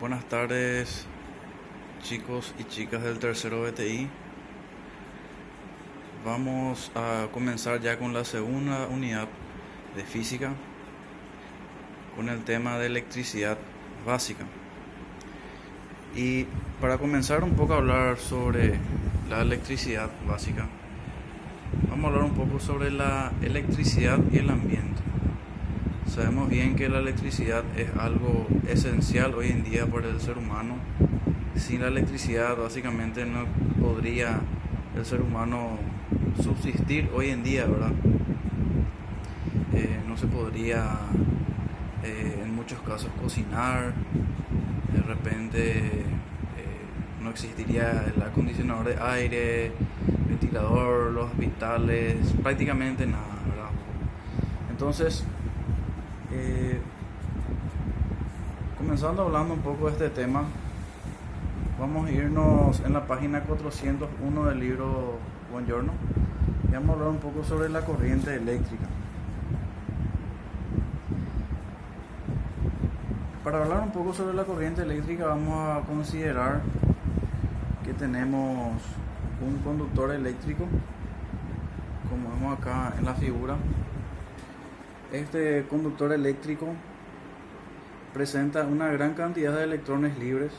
Buenas tardes, chicos y chicas del tercero BTI. Vamos a comenzar ya con la segunda unidad de física, con el tema de electricidad básica. Y para comenzar un poco a hablar sobre la electricidad básica, vamos a hablar un poco sobre la electricidad y el ambiente. Sabemos bien que la electricidad es algo esencial hoy en día para el ser humano. Sin la electricidad básicamente no podría el ser humano subsistir hoy en día, ¿verdad? No se podría en muchos casos cocinar, de repente no existiría el acondicionador de aire, ventilador, los hospitales, prácticamente nada, ¿verdad? Entonces, comenzando hablando un poco de este tema, vamos a irnos en la página 401 del libro Buongiorno y vamos a hablar un poco sobre la corriente eléctrica. Para hablar un poco sobre la corriente eléctrica vamos a considerar que tenemos un conductor eléctrico, como vemos acá en la figura. Este conductor eléctrico presenta una gran cantidad de electrones libres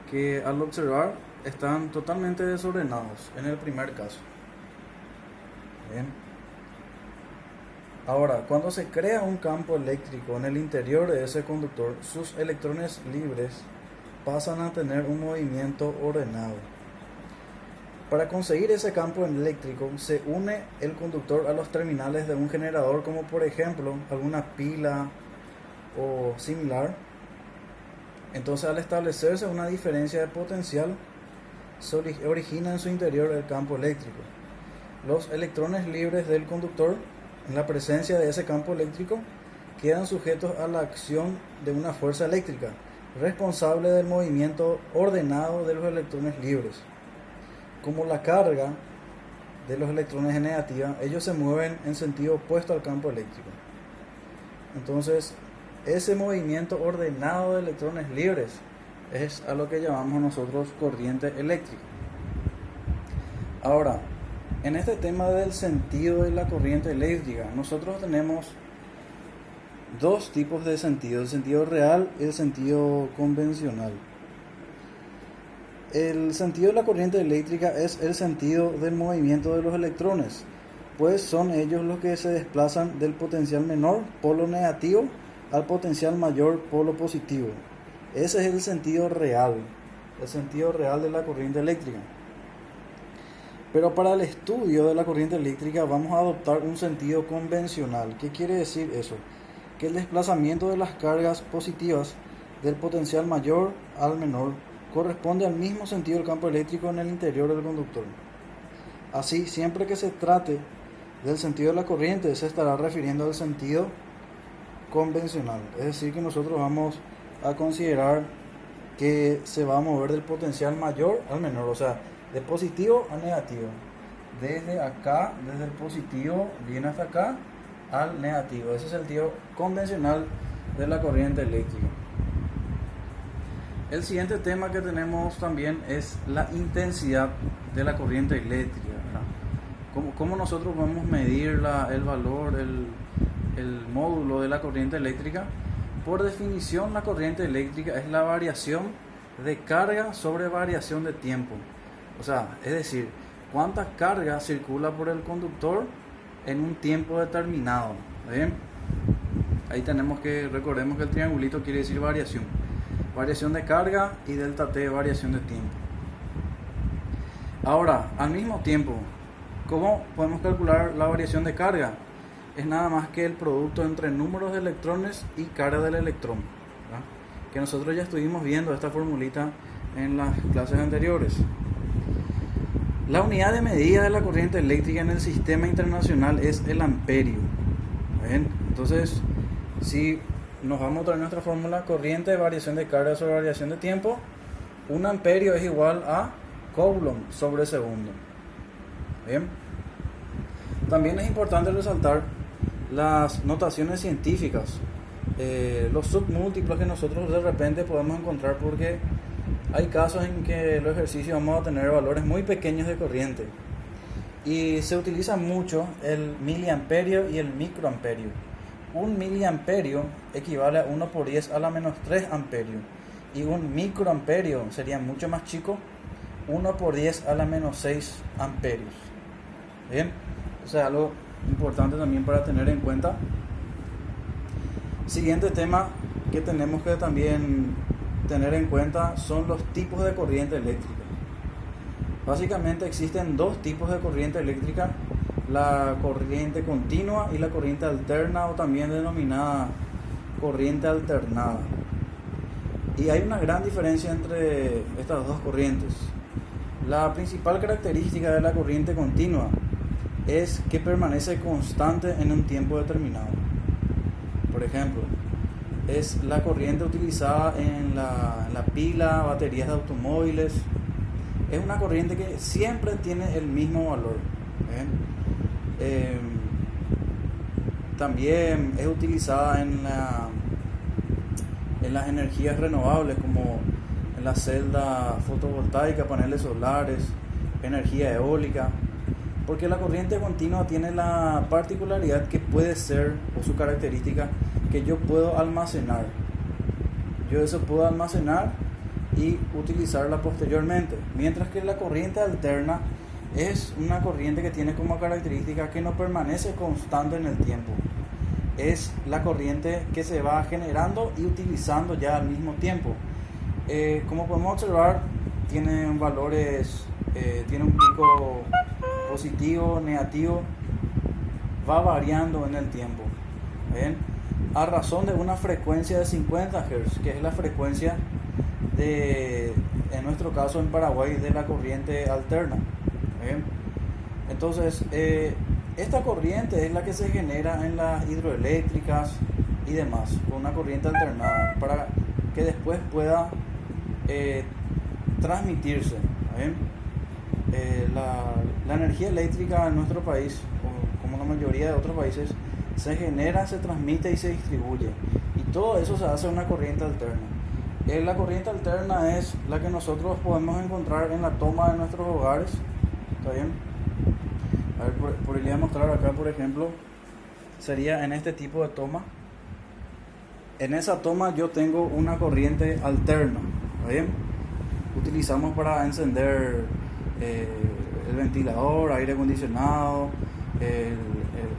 que al observar están totalmente desordenados en el primer caso. Bien. Ahora, cuando se crea un campo eléctrico en el interior de ese conductor, sus electrones libres pasan a tener un movimiento ordenado. Para conseguir ese campo eléctrico se une el conductor a los terminales de un generador, como por ejemplo alguna pila o similar. Entonces, al establecerse una diferencia de potencial, se origina en su interior el campo eléctrico. Los electrones libres del conductor, en la presencia de ese campo eléctrico, quedan sujetos a la acción de una fuerza eléctrica, responsable del movimiento ordenado de los electrones libres. Como la carga de los electrones es negativa, ellos se mueven en sentido opuesto al campo eléctrico. Entonces, ese movimiento ordenado de electrones libres es a lo que llamamos nosotros corriente eléctrica. Ahora, en este tema del sentido de la corriente eléctrica, nosotros tenemos dos tipos de sentido: el sentido real y el sentido convencional. El sentido de la corriente eléctrica es el sentido del movimiento de los electrones, pues son ellos los que se desplazan del potencial menor, polo negativo, al potencial mayor, polo positivo. Ese es el sentido real de la corriente eléctrica. Pero para el estudio de la corriente eléctrica vamos a adoptar un sentido convencional. ¿Qué quiere decir eso? Que el desplazamiento de las cargas positivas del potencial mayor al menor corresponde al mismo sentido del campo eléctrico en el interior del conductor. Así, siempre que se trate del sentido de la corriente, se estará refiriendo al sentido convencional. Es decir, que nosotros vamos a considerar que se va a mover del potencial mayor al menor, o sea, de positivo a negativo. Desde acá, desde el positivo, viene hasta acá al negativo. Ese es el sentido convencional de la corriente eléctrica. El siguiente tema que tenemos también es la intensidad de la corriente eléctrica, ¿verdad? ¿Cómo nosotros vamos a medir el valor, el módulo de la corriente eléctrica? Por definición, la corriente eléctrica es la variación de carga sobre variación de tiempo. O sea, es decir, cuánta carga circula por el conductor en un tiempo determinado. ¿Bien? Ahí recordemos que el triangulito quiere decir variación. Variación de carga y delta T, variación de tiempo. Ahora, al mismo tiempo, ¿cómo podemos calcular la variación de carga? Es nada más que el producto entre números de electrones y carga del electrón, ¿verdad? Que nosotros ya estuvimos viendo esta formulita en las clases anteriores. La unidad de medida de la corriente eléctrica en el sistema internacional es el amperio. ¿Ven? Entonces, si nos vamos a traer nuestra fórmula, corriente de variación de carga sobre variación de tiempo, un amperio es igual a coulomb sobre segundo. Bien. También es importante resaltar las notaciones científicas Los submúltiplos que nosotros de repente podemos encontrar, porque hay casos en que los ejercicios vamos a tener valores muy pequeños de corriente y se utiliza mucho el miliamperio y el microamperio. Un miliamperio equivale a 1 por 10 a la menos 3 amperios y un microamperio sería mucho más chico, 1 por 10 a la menos 6 amperios. Bien, o sea, algo importante también para tener en cuenta. Siguiente tema que tenemos que también tener en cuenta son los tipos de corriente eléctrica. Básicamente existen dos tipos de corriente eléctrica: la corriente continua y la corriente alterna, o también denominada corriente alternada. Y hay una gran diferencia entre estas dos corrientes. La principal característica de la corriente continua es que permanece constante en un tiempo determinado. Por ejemplo, es la corriente utilizada en la pila, baterías de automóviles. Es una corriente que siempre tiene el mismo valor. También es utilizada en las energías renovables, como en la celda fotovoltaica, paneles solares, energía eólica, porque la corriente continua tiene la particularidad que puede ser, o su característica, que yo puedo almacenar. Yo eso puedo almacenar y utilizarla posteriormente, mientras que la corriente alterna es una corriente que tiene como característica que no permanece constante en el tiempo. Es la corriente que se va generando y utilizando ya al mismo tiempo. Como podemos observar, tiene valores, tiene un pico positivo, negativo, va variando en el tiempo. ¿Ven? A razón de una frecuencia de 50 Hz, que es la frecuencia en nuestro caso en Paraguay, de la corriente alterna. ¿Ven? Entonces, esta corriente es la que se genera en las hidroeléctricas y demás, con una corriente alternada, para que después pueda transmitirse. La energía eléctrica en nuestro país, como la mayoría de otros países, se genera, se transmite y se distribuye, y todo eso se hace en una corriente alterna. La corriente alterna es la que nosotros podemos encontrar en la toma de nuestros hogares. ¿Está bien? A ver, podría mostrar acá, por ejemplo, sería en este tipo de toma. En esa toma yo tengo una corriente alterna. ¿Está bien? Utilizamos para encender el ventilador, aire acondicionado,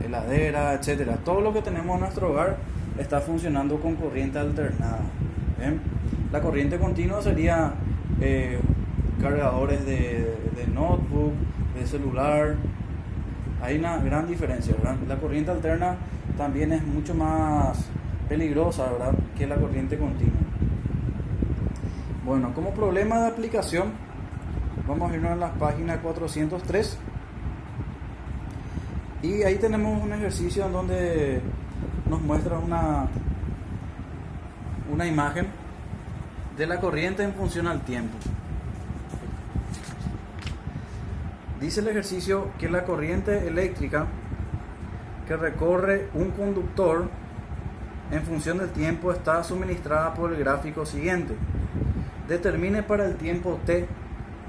heladera, etcétera. Todo lo que tenemos en nuestro hogar está funcionando con corriente alternada. ¿Bien? La corriente continua sería cargadores de notebook, de celular. Hay una gran diferencia, ¿verdad? La corriente alterna también es mucho más peligrosa, ¿verdad?, que la corriente continua. Bueno, como problema de aplicación, vamos a irnos a la página 403 y ahí tenemos un ejercicio en donde nos muestra una imagen de la corriente en función al tiempo. Dice el ejercicio que la corriente eléctrica que recorre un conductor en función del tiempo está suministrada por el gráfico siguiente. Determine para el tiempo t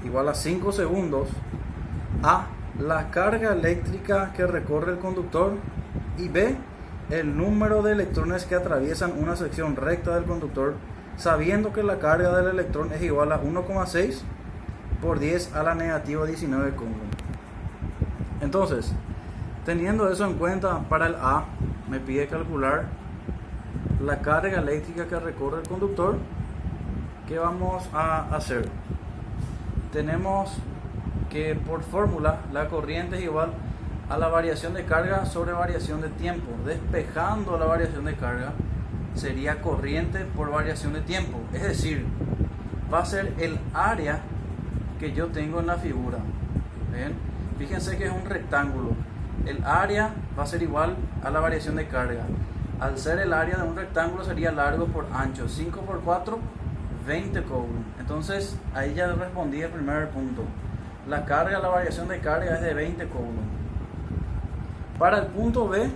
igual a 5 segundos a la carga eléctrica que recorre el conductor, y b el número de electrones que atraviesan una sección recta del conductor, sabiendo que la carga del electrón es igual a 1,6 por 10 a la negativa 19 coulomb. Entonces, teniendo eso en cuenta, para el A me pide calcular la carga eléctrica que recorre el conductor. ¿Qué vamos a hacer? Tenemos que por fórmula la corriente es igual a la variación de carga sobre variación de tiempo. Despejando la variación de carga sería corriente por variación de tiempo, es decir, va a ser el área que yo tengo en la figura. ¿Ven? Fíjense que es un rectángulo. El área va a ser igual a la variación de carga. Al ser el área de un rectángulo sería largo por ancho. 5 por 4, 20 coulomb. Entonces ahí ya respondí el primer punto. La carga, la variación de carga es de 20 coulomb. Para el punto B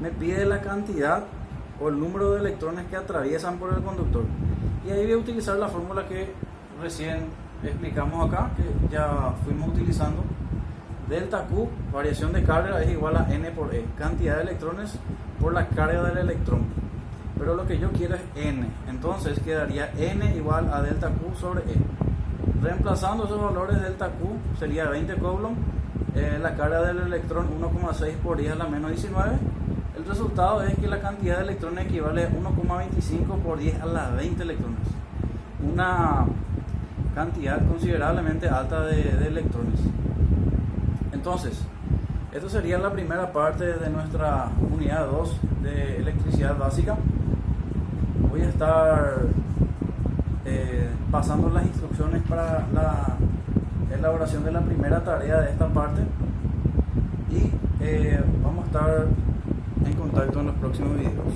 me pide la cantidad o el número de electrones que atraviesan por el conductor. Y ahí voy a utilizar la fórmula que recién explicamos acá, que ya fuimos utilizando. Delta Q, variación de carga, es igual a N por E, cantidad de electrones por la carga del electrón. Pero lo que yo quiero es N, entonces quedaría N igual a delta Q sobre E. Reemplazando esos valores, delta Q sería 20 Coulomb, la carga del electrón 1,6 por 10 a la menos 19. El resultado es que la cantidad de electrones equivale a 1,25 por 10 a la 20 electrones. Una cantidad considerablemente alta de electrones. Entonces, esto sería la primera parte de nuestra unidad 2 de electricidad básica. Voy a estar pasando las instrucciones para la elaboración de la primera tarea de esta parte y vamos a estar en contacto en los próximos videos.